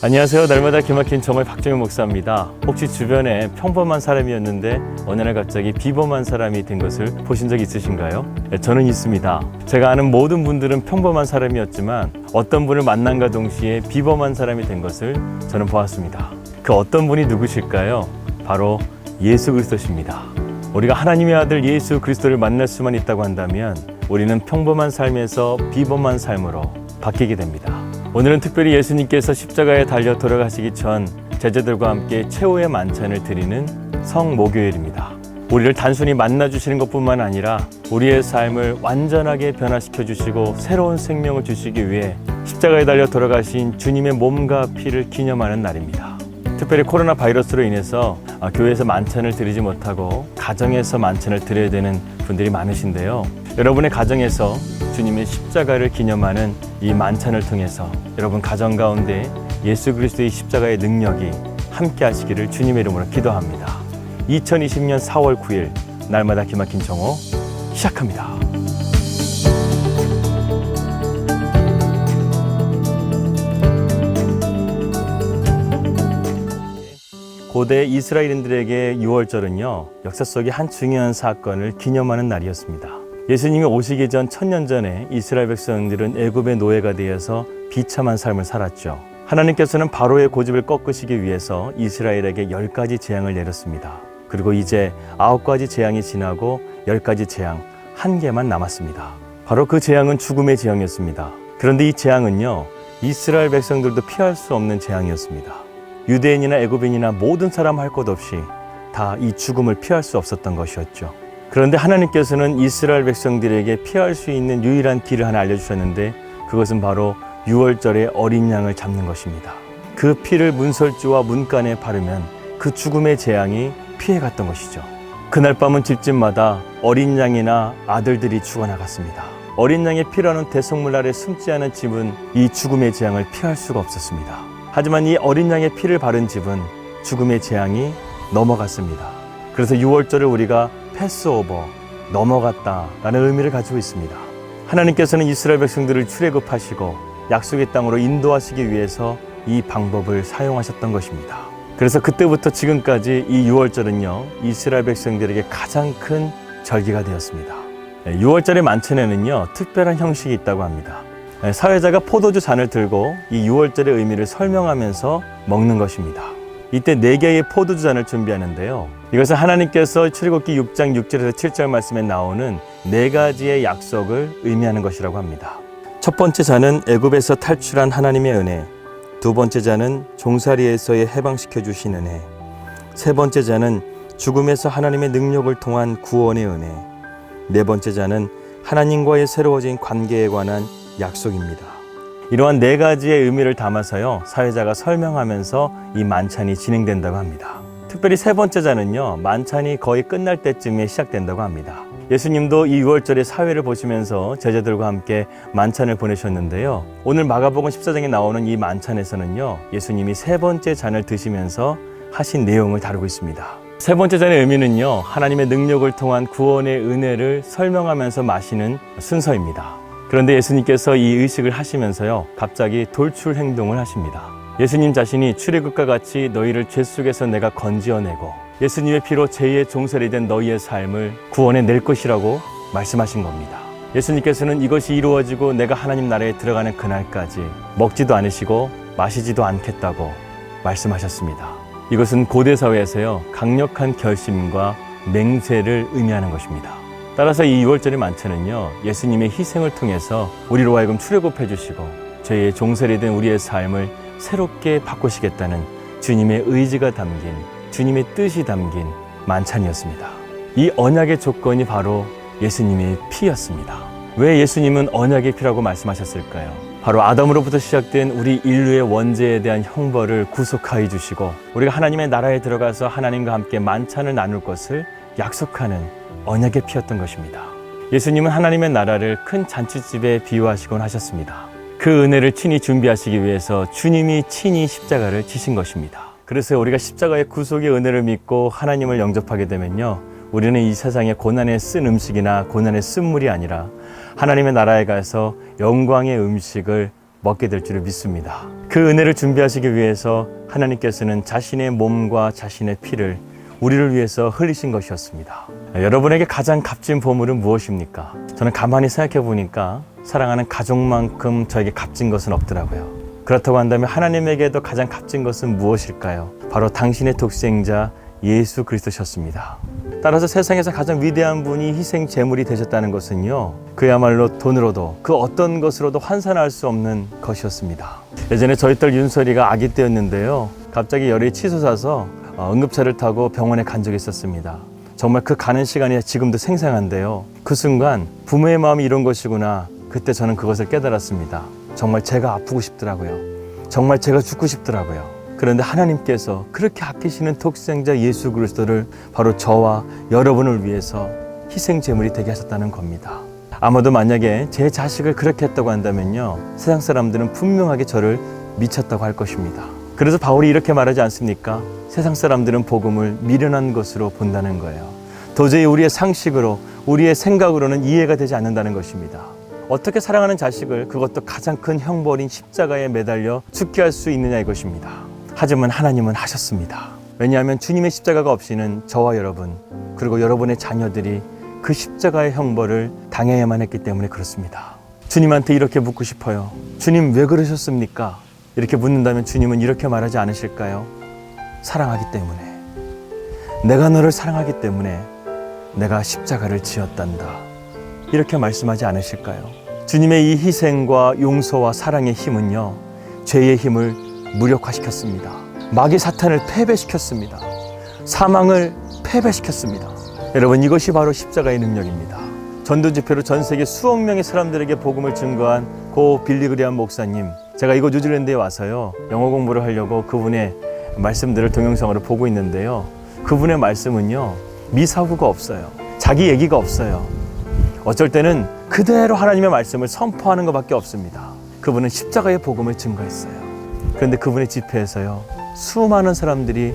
안녕하세요. 날마다 기막힌 정말 박정현 목사입니다. 혹시 주변에 평범한 사람이었는데 어느 날 갑자기 비범한 사람이 된 것을 보신 적 있으신가요? 네, 저는 있습니다. 제가 아는 모든 분들은 평범한 사람이었지만 어떤 분을 만남과 동시에 비범한 사람이 된 것을 저는 보았습니다. 그 어떤 분이 누구실까요? 바로 예수 그리스도십니다. 우리가 하나님의 아들 예수 그리스도를 만날 수만 있다고 한다면 우리는 평범한 삶에서 비범한 삶으로 바뀌게 됩니다. 오늘은 특별히 예수님께서 십자가에 달려 돌아가시기 전 제자들과 함께 최후의 만찬을 드리는 성모교일입니다. 우리를 단순히 만나주시는 것뿐만 아니라 우리의 삶을 완전하게 변화시켜 주시고 새로운 생명을 주시기 위해 십자가에 달려 돌아가신 주님의 몸과 피를 기념하는 날입니다. 특별히 코로나 바이러스로 인해서 교회에서 만찬을 드리지 못하고 가정에서 만찬을 드려야 되는 분들이 많으신데요. 여러분의 가정에서 주님의 십자가를 기념하는 이 만찬을 통해서 여러분 가정 가운데 예수 그리스도의 십자가의 능력이 함께 하시기를 주님의 이름으로 기도합니다. 2020년 4월 9일 날마다 기막힌 정오 시작합니다. 고대 이스라엘인들에게 6월절은요, 역사 속의 한 중요한 사건을 기념하는 날이었습니다. 예수님이 오시기 전 1000년 전에 이스라엘 백성들은 애굽의 노예가 되어서 비참한 삶을 살았죠. 하나님께서는 바로의 고집을 꺾으시기 위해서 이스라엘에게 10가지 재앙을 내렸습니다. 그리고 이제 9가지 재앙이 지나고 10가지 재앙 1개만 남았습니다. 바로 그 재앙은 죽음의 재앙이었습니다. 그런데 이 재앙은요, 이스라엘 백성들도 피할 수 없는 재앙이었습니다. 유대인이나 애굽인이나 모든 사람 할 것 없이 다 이 죽음을 피할 수 없었던 것이었죠. 그런데 하나님께서는 이스라엘 백성들에게 피할 수 있는 유일한 길을 하나 알려주셨는데 그것은 바로 6월절에 어린 양을 잡는 것입니다. 그 피를 문설주와 문간에 바르면 그 죽음의 재앙이 피해갔던 것이죠. 그날 밤은 집집마다 어린 양이나 아들들이 죽어나갔습니다. 어린 양의 피라는 대성물 아래 숨지 않은 집은 이 죽음의 재앙을 피할 수가 없었습니다. 하지만 이 어린 양의 피를 바른 집은 죽음의 재앙이 넘어갔습니다. 그래서 6월절을 우리가 패스오버, 넘어갔다라는 의미를 가지고 있습니다. 하나님께서는 이스라엘 백성들을 출애굽하시고 약속의 땅으로 인도하시기 위해서 이 방법을 사용하셨던 것입니다. 그래서 그때부터 지금까지 이 6월절은요, 이스라엘 백성들에게 가장 큰 절기가 되었습니다. 6월절의 만찬에는요, 특별한 형식이 있다고 합니다. 사회자가 포도주 잔을 들고 이 6월절의 의미를 설명하면서 먹는 것입니다. 이때 4개의 포도주 잔을 준비하는데요. 이것은 하나님께서 출애굽기 6장 6절에서 7절 말씀에 나오는 4가지의 약속을 의미하는 것이라고 합니다. 첫 번째 잔은 애굽에서 탈출한 하나님의 은혜, 두 번째 잔은 종살이에서의 해방시켜 주신 은혜, 세 번째 잔은 죽음에서 하나님의 능력을 통한 구원의 은혜, 네 번째 잔은 하나님과의 새로워진 관계에 관한 약속입니다. 이러한 4가지의 의미를 담아서요, 사회자가 설명하면서 이 만찬이 진행된다고 합니다. 특별히 세 번째 잔은요, 만찬이 거의 끝날 때쯤에 시작된다고 합니다. 예수님도 이 6월절의 사회를 보시면서 제자들과 함께 만찬을 보내셨는데요. 오늘 마가복음 14장에 나오는 이 만찬에서는요, 예수님이 세 번째 잔을 드시면서 하신 내용을 다루고 있습니다. 세 번째 잔의 의미는요, 하나님의 능력을 통한 구원의 은혜를 설명하면서 마시는 순서입니다. 그런데 예수님께서 이 의식을 하시면서요, 갑자기 돌출 행동을 하십니다. 예수님 자신이 출애굽과 같이 너희를 죄 속에서 내가 건지어내고 예수님의 피로 제2의 종살이 된 너희의 삶을 구원해 낼 것이라고 말씀하신 겁니다. 예수님께서는 이것이 이루어지고 내가 하나님 나라에 들어가는 그날까지 먹지도 않으시고 마시지도 않겠다고 말씀하셨습니다. 이것은 고대 사회에서요, 강력한 결심과 맹세를 의미하는 것입니다. 따라서 이 6월절의 만찬은요, 예수님의 희생을 통해서 우리로 하여금 출애굽해 주시고 저희의 종살이 된 우리의 삶을 새롭게 바꾸시겠다는 주님의 의지가 담긴, 주님의 뜻이 담긴 만찬이었습니다. 이 언약의 조건이 바로 예수님의 피였습니다. 왜 예수님은 언약의 피라고 말씀하셨을까요? 바로 아담으로부터 시작된 우리 인류의 원죄에 대한 형벌을 구속하여 주시고 우리가 하나님의 나라에 들어가서 하나님과 함께 만찬을 나눌 것을 약속하는 언약의 피였던 것입니다. 예수님은 하나님의 나라를 큰 잔치집에 비유하시곤 하셨습니다. 그 은혜를 친히 준비하시기 위해서 주님이 친히 십자가를 지신 것입니다. 그래서 우리가 십자가의 구속의 은혜를 믿고 하나님을 영접하게 되면요, 우리는 이 세상에 고난에 쓴 음식이나 고난에 쓴 물이 아니라 하나님의 나라에 가서 영광의 음식을 먹게 될 줄을 믿습니다. 그 그 은혜를 준비하시기 위해서 하나님께서는 자신의 몸과 자신의 피를 우리를 위해서 흘리신 것이었습니다. 여러분에게 가장 값진 보물은 무엇입니까? 저는 가만히 생각해 보니까 사랑하는 가족만큼 저에게 값진 것은 없더라고요. 그렇다고 한다면 하나님에게도 가장 값진 것은 무엇일까요? 바로 당신의 독생자 예수 그리스도셨습니다. 따라서 세상에서 가장 위대한 분이 희생 제물이 되셨다는 것은요, 그야말로 돈으로도 그 어떤 것으로도 환산할 수 없는 것이었습니다. 예전에 저희 딸 윤설이가 아기 때였는데요, 갑자기 열이 치솟아서 응급차를 타고 병원에 간 적이 있었습니다. 정말 그 가는 시간이 지금도 생생한데요, 그 순간 부모의 마음이 이런 것이구나, 그때 저는 그것을 깨달았습니다. 정말 제가 아프고 싶더라고요. 정말 제가 죽고 싶더라고요. 그런데 하나님께서 그렇게 아끼시는 독생자 예수 그리스도를 바로 저와 여러분을 위해서 희생 제물이 되게 하셨다는 겁니다. 아마도 만약에 제 자식을 그렇게 했다고 한다면요, 세상 사람들은 분명하게 저를 미쳤다고 할 것입니다. 그래서 바울이 이렇게 말하지 않습니까? 세상 사람들은 복음을 미련한 것으로 본다는 거예요. 도저히 우리의 상식으로, 우리의 생각으로는 이해가 되지 않는다는 것입니다. 어떻게 사랑하는 자식을, 그것도 가장 큰 형벌인 십자가에 매달려 죽게 할 수 있느냐 이것입니다. 하지만 하나님은 하셨습니다. 왜냐하면 주님의 십자가가 없이는 저와 여러분, 그리고 여러분의 자녀들이 그 십자가의 형벌을 당해야만 했기 때문에 그렇습니다. 주님한테 이렇게 묻고 싶어요. 주님, 왜 그러셨습니까? 이렇게 묻는다면 주님은 이렇게 말하지 않으실까요? 사랑하기 때문에, 내가 너를 사랑하기 때문에 내가 십자가를 지었단다, 이렇게 말씀하지 않으실까요? 주님의 이 희생과 용서와 사랑의 힘은요, 죄의 힘을 무력화시켰습니다. 마귀 사탄을 패배시켰습니다. 사망을 패배시켰습니다. 여러분, 이것이 바로 십자가의 능력입니다. 전도 집회로 전 세계 수억 명의 사람들에게 복음을 증거한 고 빌리 그레이엄 목사님, 제가 이곳 뉴질랜드에 와서요, 영어 공부를 하려고 그분의 말씀들을 동영상으로 보고 있는데요, 그분의 말씀은요, 미사구가 없어요. 자기 얘기가 없어요. 어쩔 때는 그대로 하나님의 말씀을 선포하는 것밖에 없습니다. 그분은 십자가의 복음을 증거했어요. 그런데 그분의 집회에서요, 수많은 사람들이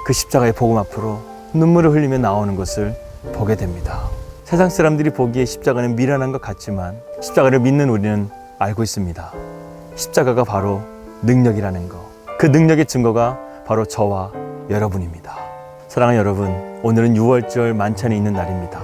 그 십자가의 복음 앞으로 눈물을 흘리며 나오는 것을 보게 됩니다. 세상 사람들이 보기에 십자가는 미련한 것 같지만 십자가를 믿는 우리는 알고 있습니다. 십자가가 바로 능력이라는 것, 그 능력의 증거가 바로 저와 여러분입니다. 사랑하는 여러분, 오늘은 6월절 만찬이 있는 날입니다.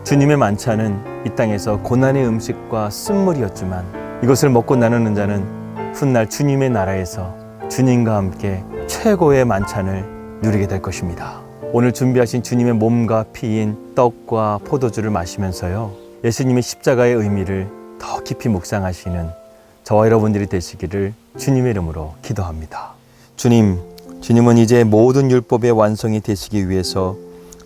주님의 만찬은 이 땅에서 고난의 음식과 쓴물이었지만 이것을 먹고 나누는 자는 훗날 주님의 나라에서 주님과 함께 최고의 만찬을 누리게 될 것입니다. 오늘 준비하신 주님의 몸과 피인 떡과 포도주를 마시면서요, 예수님의 십자가의 의미를 더 깊이 묵상하시는 저와 여러분들이 되시기를 주님의 이름으로 기도합니다. 주님은 이제 모든 율법의 완성이 되시기 위해서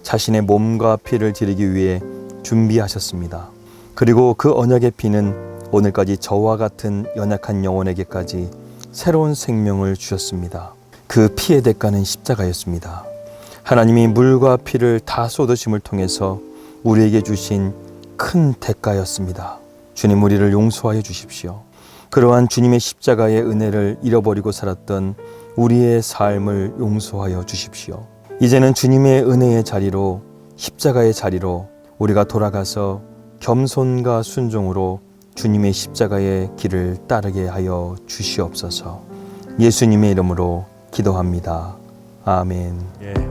자신의 몸과 피를 드리기 위해 준비하셨습니다. 그리고 그 언약의 피는 오늘까지 저와 같은 연약한 영혼에게까지 새로운 생명을 주셨습니다. 그 피의 대가는 십자가였습니다. 하나님이 물과 피를 다 쏟으심을 통해서 우리에게 주신 큰 대가였습니다. 주님, 우리를 용서하여 주십시오. 그러한 주님의 십자가의 은혜를 잃어버리고 살았던 우리의 삶을 용서하여 주십시오. 이제는 주님의 은혜의 자리로, 십자가의 자리로 우리가 돌아가서 겸손과 순종으로 주님의 십자가의 길을 따르게 하여 주시옵소서. 예수님의 이름으로 기도합니다. 아멘.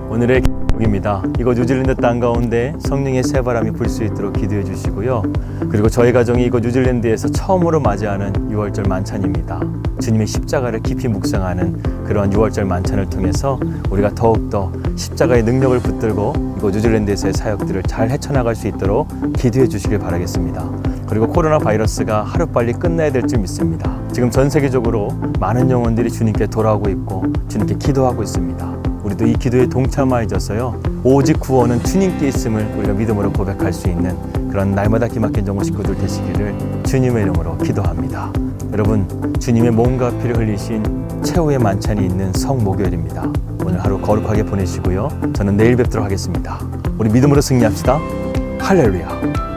오늘의 기도입니다. 이곳 뉴질랜드 땅 가운데 성령의 새바람이 불 수 있도록 기도해 주시고요. 그리고 저희 가정이 이곳 뉴질랜드에서 처음으로 맞이하는 6월절 만찬입니다. 주님의 십자가를 깊이 묵상하는 그런 6월절 만찬을 통해서 우리가 더욱더 십자가의 능력을 붙들고 이곳 뉴질랜드에서의 사역들을 잘 헤쳐나갈 수 있도록 기도해 주시길 바라겠습니다. 그리고 코로나 바이러스가 하루빨리 끝나야 될 줄 믿습니다. 지금 전 세계적으로 많은 영혼들이 주님께 돌아오고 있고 주님께 기도하고 있습니다. 우리도 이 기도에 동참하여져서요, 오직 구원은 주님께 있음을 우리가 믿음으로 고백할 수 있는 그런 날마다 기막힌 정보 식구들 되시기를 주님의 이름으로 기도합니다. 여러분, 주님의 몸과 피를 흘리신 최후의 만찬이 있는 성목요일입니다. 오늘 하루 거룩하게 보내시고요, 저는 내일 뵙도록 하겠습니다. 우리 믿음으로 승리합시다. 할렐루야.